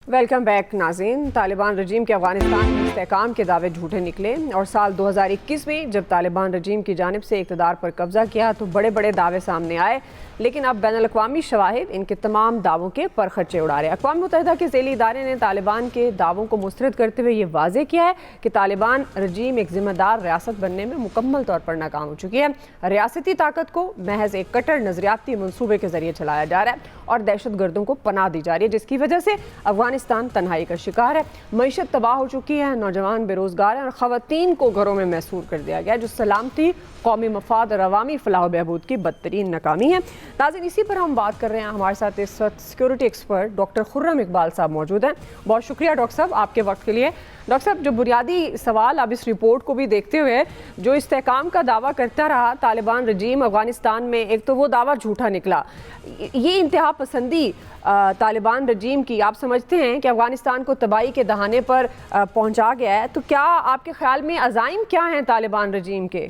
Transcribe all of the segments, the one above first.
Welcome back नाज़रीन। तालिबान रजीम के अफगानिस्तान में इस्तेहकाम के दावे झूठे निकले और साल 2021 में जब तालिबान रजीम की जानिब से इक़्तिदार पर कब्ज़ा किया तो बड़े बड़े दावे सामने आए, लेकिन अब बैनुल-अक़वामी शवाहिद इनके तमाम दावों के परखच्चे उड़ा रहे हैं। अक़वाम मुत्तहिदा के ज़ैली इदारे ने तालिबान के दावों को मुस्तरद करते हुए ये वाज़ेह किया है कि तालिबान रजीम एक ज़िम्मेदार रियासत बनने में मुकम्मल तौर पर नाकाम हो चुकी है। रियासती ताकत को महज एक कट्टर नज़रियाती मनसूबे के ज़रिए चलाया जा रहा है और दहशत गर्दों को पनाह दी जा रही है, जिसकी वजह से अफगानिस्तान तन्हाई का शिकार है। मईशत तबाह हो चुकी है, नौजवान बेरोजगार हैं और ख़वातीन को घरों में महसूर कर दिया गया है, जो सलामती, कौमी मफाद और अवामी फलाह बहबूद की बदतरीन नाकामी है। नाज़रीन, इसी पर हम बात कर रहे हैं। हमारे साथ इस वक्त security expert doctor Khurram Iqbal साहब मौजूद हैं। बहुत शुक्रिया डॉक्टर साहब आपके वक्त के लिए। डॉक्टर साहब, जो बुनियादी सवाल अब इस रिपोर्ट को भी देखते हुए जो इस्तेहकाम का दावा करता रहा तालिबान रजीम अफगानिस्तान में, एक तो वो दावा झूठा निकला, ये इंतहा पसंदी तालिबान रजीम की आप समझते हैं कि अफगानिस्तान को तबाही के दहाने पर पहुंचा गया है, तो क्या आपके ख्याल में अज़ाइम क्या हैं तालिबान रजीम के?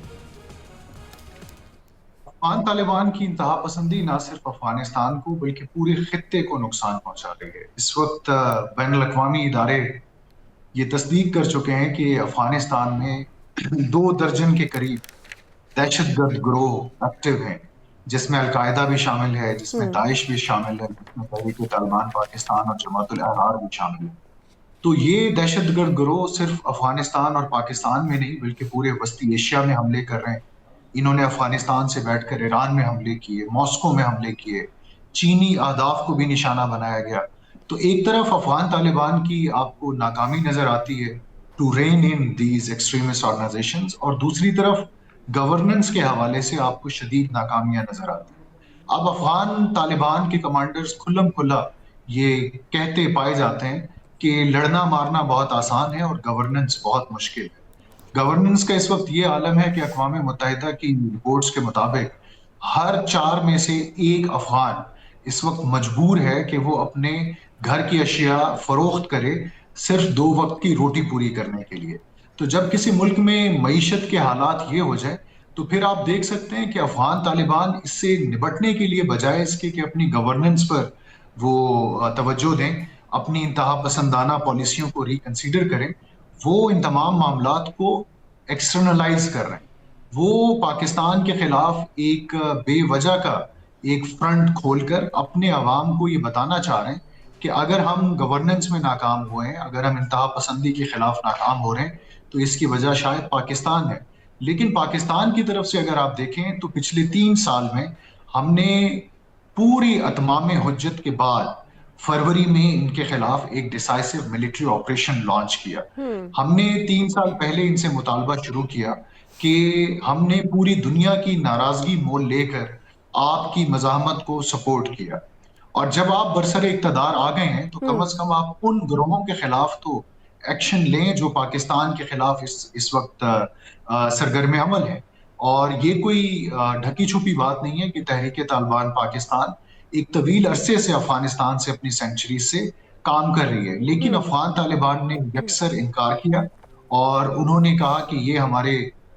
अफगान तालिबान की इंतहा पसंदी न सिर्फ अफगानिस्तान को बल्कि पूरे खित्ते को नुकसान पहुंचा रही है। इस वक्त बैनुल-अक़वामी इदारे ये तस्दीक कर चुके हैं कि अफगानिस्तान में 2 दर्जन के करीब दहशतगर्द गिरोह एक्टिव हैं, जिसमें अलकायदा भी शामिल है, जिसमें दाइश भी शामिल है, जिसमें तहरीक तालिबान पाकिस्तान और जमातुल अहरार भी शामिल है। तो ये दहशतगर्द गिरोह सिर्फ अफगानिस्तान और पाकिस्तान में नहीं बल्कि पूरे वस्ती एशिया में हमले कर रहे हैं। इन्होंने अफगानिस्तान से बैठकर ईरान में हमले किए, मॉस्को में हमले किए, चीनी अहदाफ को भी निशाना बनाया गया। तो एक तरफ अफगान तालिबान की आपको नाकामी नजर आती है to rein in these extremist organisations, और दूसरी तरफ गवर्नेंस के हवाले से आपको शदीद नाकामियां नजर आती है। अब अफगान तालिबान के कमांडर्स खुल्लम खुल्ला ये कहते पाए जाते हैं कि लड़ना मारना बहुत आसान है और गवर्नेंस बहुत मुश्किल है। गवर्नेंस का इस वक्त ये आलम है कि अक़वाम मुत्तहिदा की रिपोर्ट्स के मुताबिक हर 4 में से 1 अफगान इस वक्त मजबूर है कि वो अपने घर की अशिया फरोख्त करे सिर्फ 2 वक्त की रोटी पूरी करने के लिए। तो जब किसी मुल्क में मईशत के हालात ये हो जाए तो फिर आप देख सकते हैं कि अफगान तालिबान इससे निपटने के लिए बजाय इसके कि अपनी गवर्नेंस पर वो तवज्जो दें, अपनी इंतहा पसंदाना पॉलिसियों को रिकंसीडर करें, वो इन तमाम मामलात को एक्सटर्नलाइज कर रहे हैं। वो पाकिस्तान के खिलाफ एक बेवजह का एक फ्रंट खोलकर अपने अवाम को ये बताना चाह रहे हैं कि अगर हम गवर्नेंस में नाकाम हुए हैं, अगर हम इंतहा पसंदी के खिलाफ नाकाम हो रहे हैं, तो इसकी वजह शायद पाकिस्तान है। लेकिन पाकिस्तान की तरफ से अगर आप देखें तो पिछले 3 साल में हमने पूरी अतमाम हुज्जत के बाद फरवरी में इनके खिलाफ एक डिसाइसिव मिलिट्री ऑपरेशन लॉन्च किया। हमने 3 साल पहले इनसे मुतालबा शुरू किया कि हमने पूरी दुनिया की नाराजगी मोल लेकर आपकी मज़ाहमत को सपोर्ट किया, और जब आप बरसरे इक़्तिदार आ गए हैं तो कम से कम आप उन गिरोहों के खिलाफ तो एक्शन लें जो पाकिस्तान के खिलाफ इस वक्त सरगर्म अमल है। और ये कोई ढकी छुपी बात नहीं है कि तहरीक तालिबान पाकिस्तान एक तवील अरसे से अफगानिस्तान से अपनी सेंचुरी से काम कर रही है, लेकिन अफगान तालिबान ने यकसर इनकार किया और उन्होंने कहा कि ये हमारे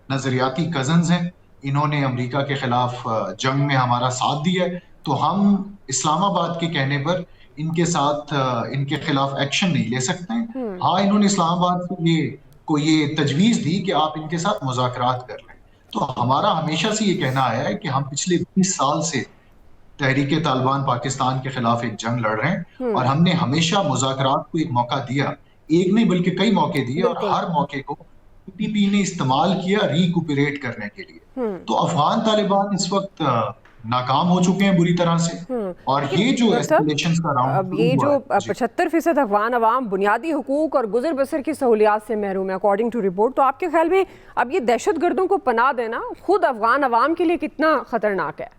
नजरियाती कजन्स हैं, इन्होंने अमेरिका के खिलाफ जंग में हमारा साथ दिया है, तो हम इस्लामाबाद के कहने पर इनके साथ इनके खिलाफ एक्शन नहीं ले सकते हैं। हाँ, इन्होंने इस्लामाबाद को ये तजवीज दी कि आप इनके साथ मुज़ाकरात कर लें। तो हमारा हमेशा से ये कहना आया है कि हम पिछले 20 साल से तहरीक तालिबान पाकिस्तान के खिलाफ एक जंग लड़ रहे हैं और हमने हमेशा मुज़ाकरात को एक मौका दिया, एक नहीं बल्कि कई मौके दिए, और हर मौके को पीटीपी ने इस्तेमाल किया रिकूपरेट करने के लिए। तो अफगान तालिबान इस वक्त नाकाम हो चुके हैं बुरी तरह से, और ये जो एस्केलेशंस का राउंड अब ये जो 75% अफगान अवाम बुनियादी हुकूक और गुजर बसर की सहूलियात से महरूम है अकॉर्डिंग टू रिपोर्ट, तो आपके ख्याल में अब ये दहशत गर्दों को पनाह देना खुद अफगान अवाम के लिए कितना खतरनाक है?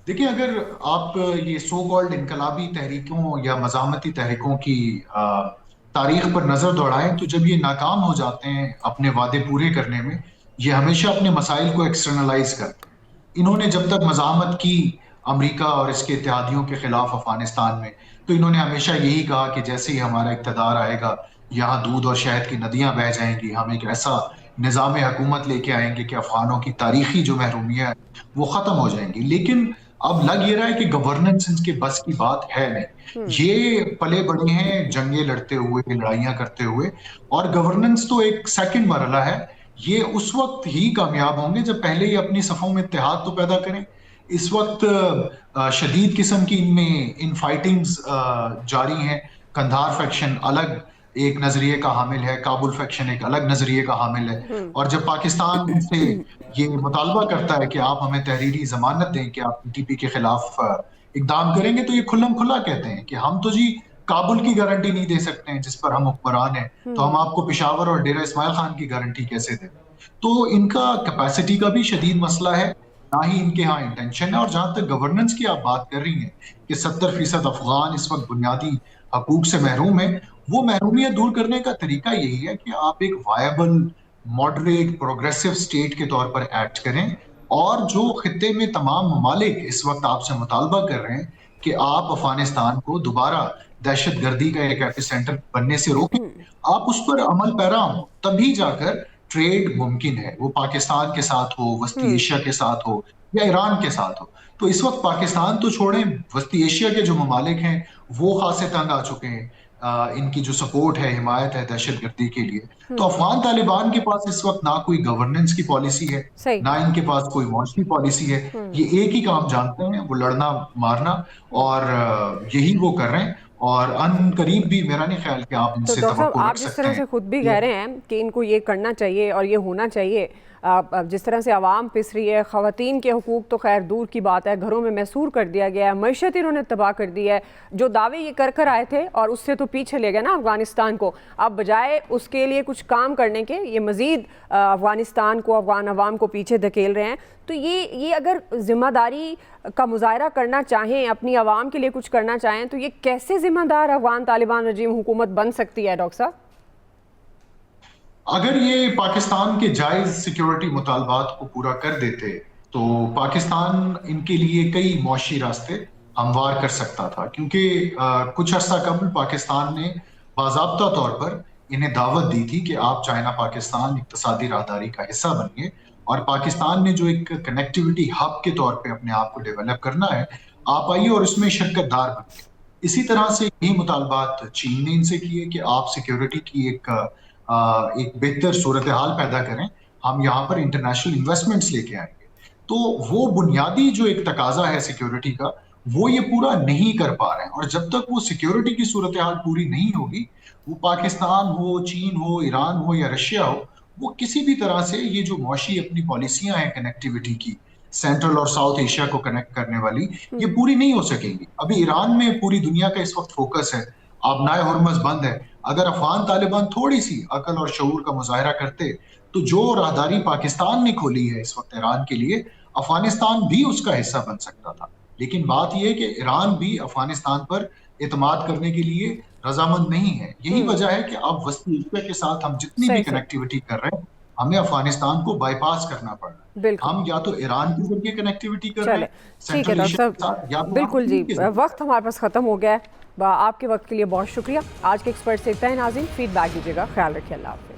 देखिए, अगर आप ये सो कॉल्ड इनकलाबी तहरीकों या मज़ाहमती तहरीकों की तारीख पर नजर दौड़ाएं तो जब ये नाकाम हो जाते हैं अपने वादे पूरे करने में, ये हमेशा अपने मसाइल को एक्सटर्नलाइज करते हैं। इन्होंने जब तक मज़ाहमत की अमेरिका और इसके इत्तेहादियों के खिलाफ अफगानिस्तान में, तो इन्होंने हमेशा यही कहा कि जैसे ही हमारा इक़्तिदार आएगा यहाँ दूध और शहद की नदियां बह जाएंगी, हम एक ऐसा निज़ाम हुकूमत लेके आएंगे कि अफगानों की तारीखी जो महरूमियाँ वो ख़त्म हो जाएंगी। लेकिन अब लग ये रहा है कि गवर्नेंस इनके बस की बात है नहीं। ये पले बड़े हैं जंगें लड़ते हुए, लड़ाइयां करते हुए, और गवर्नेंस तो एक सेकंड मरहला है। ये उस वक्त ही कामयाब होंगे जब पहले ही अपनी सफों में इत्तेहाद तो पैदा करें। इस वक्त शदीद किस्म की इनमें इन फाइटिंग्स जारी हैं। कंधार फैक्शन अलग एक नजरिए का हामिल है, काबुल फैक्शन एक अलग नजरिए का हामिल है। और जब पाकिस्तान इनसे ये मुतालबा करता है कि आप हमें तहरीरी जमानत दें कि आप पीटीपी के खिलाफ इकदाम करेंगे, तो ये खुल्लम खुला कहते हैं कि हम तो जी काबुल की गारंटी नहीं दे सकते हैं जिस पर हम हुक्मरान हैं, तो हम आपको पेशावर और डेरा इस्माइल खान की गारंटी कैसे दें। तो इनका कैपेसिटी का भी शदीद मसला है, ना ही इनके यहाँ इंटेंशन है। और जहां तक गवर्नेंस की आप बात कर रही हैं कि 70% अफगान इस वक्त बुनियादी हकूक से महरूम है, वो महरूमियत दूर करने का तरीका यही है कि आप एक वायबल मॉडरेट प्रोग्रेसिव स्टेट के तौर पर एक्ट करें। और जो खित्ते में तमाम ममालिक इस वक्त आपसे मुतालबा कर रहे हैं कि आप अफगानिस्तान को दोबारा दहशत गर्दी का एक एपिसेंटर बनने से रोकें, आप उस पर अमल पैरा हो, तभी जाकर ट्रेड मुमकिन है। वो पाकिस्तान के साथ हो, वस्ती एशिया के साथ हो, या ईरान के साथ हो। तो इस वक्त पाकिस्तान तो छोड़ें, वस्ती एशिया के जो ममालिक हैं वो खासे तंग आ चुके हैं। इनकी जो सपोर्ट है, हिमायत है दहशत गर्दी के लिए। तो अफगान तालिबान के पास इस वक्त ना कोई गवर्नेंस की पॉलिसी है, ना इनके पास कोई मौसमी पॉलिसी है। ये एक ही काम जानते हैं, वो लड़ना मारना, और यही वो कर रहे हैं। और अन करीब भी मेरा नहीं ख्याल कि आप इनसे डॉक्टर साहब, तवक्को आप रख जिस सकते तरह हैं। से खुद भी कह रहे हैं कि इनको ये करना चाहिए और ये होना चाहिए, जिस तरह से आवाम पिस रही है, ख़वातीन के हुकूक तो खैर दूर की बात है, घरों में मैसूर कर दिया गया है, मईशत इन्होंने तबाह कर दी है। जो दावे ये कर आए थे और उससे तो पीछे ले गए ना अफ़गानिस्तान को। अब बजाय उसके लिए कुछ काम करने के, ये मज़ीद अफ़गानिस्तान को, अफ़गान अवाम को पीछे धकेल रहे हैं। तो ये अगर ज़िम्मेदारी का मुजाहरा करना चाहें, अपनी आवाम के लिए कुछ करना चाहें, तो ये कैसे ज़िम्मेदार अफ़गान तालिबान रजीम हुकूमत बन सकती है डॉक्टर साहब? अगर ये पाकिस्तान के जायज सिक्योरिटी मुतालबात को पूरा कर देते, तो पाकिस्तान इनके लिए कई मौशी रास्ते हमवार कर सकता था। क्योंकि कुछ अर्सा कबल पाकिस्तान ने बाज़ाब्ता तौर पर इन्हें दावत दी थी कि आप चाइना पाकिस्तान इक्तिसादी राहदारी का हिस्सा बनिए, और पाकिस्तान ने जो एक कनेक्टिविटी हब के तौर पे अपने आप को डेवलप करना है, आप आइए और उसमें शिरकतदार बनिए। इसी तरह से यही मुतालबात चीन ने इनसे किए कि आप सिक्योरिटी की एक बेहतर सूरत हाल पैदा करें, हम यहाँ पर इंटरनेशनल इन्वेस्टमेंट्स लेके आएंगे। तो वो बुनियादी जो एक तकाजा है सिक्योरिटी का, वो ये पूरा नहीं कर पा रहे हैं। और जब तक वो सिक्योरिटी की सूरत हाल पूरी नहीं होगी, वो पाकिस्तान हो, चीन हो, ईरान हो या रशिया हो, वो किसी भी तरह से ये जो मौशी अपनी पॉलिसियां हैं कनेक्टिविटी की, सेंट्रल और साउथ एशिया को कनेक्ट करने वाली, ये पूरी नहीं हो सकेंगी। अभी ईरान में पूरी दुनिया का इस वक्त फोकस है, आबनाए हुर्मुज़ बंद है। अगर अफगान तालिबान थोड़ी सी अकल और शऊर का मुजाहरा करते, तो जो राहदारी पाकिस्तान ने खोली है इस वक्त ईरान के लिए, अफगानिस्तान भी उसका हिस्सा बन सकता था। लेकिन बात यह है कि ईरान भी अफगानिस्तान पर एतमाद करने के लिए रजामंद नहीं है। यही वजह है कि अब वस्ती एशिया के साथ हम जितनी भी कनेक्टिविटी कर रहे हैं, हमें अफगानिस्तान को बाईपास करना पड़ रहा है। हम या तो ईरान के जरिए कनेक्टिविटी कर रहे हैं, ठीक है डॉक्टर साहब, बिल्कुल जी। वक्त हमारे पास खत्म हो गया है। आपके वक्त के लिए बहुत शुक्रिया। आज के एक्सपर्ट से इतना ही नाज़रीन, फीडबैक दीजिएगा। ख्याल रखिए, अल्लाह हाफ़िज़।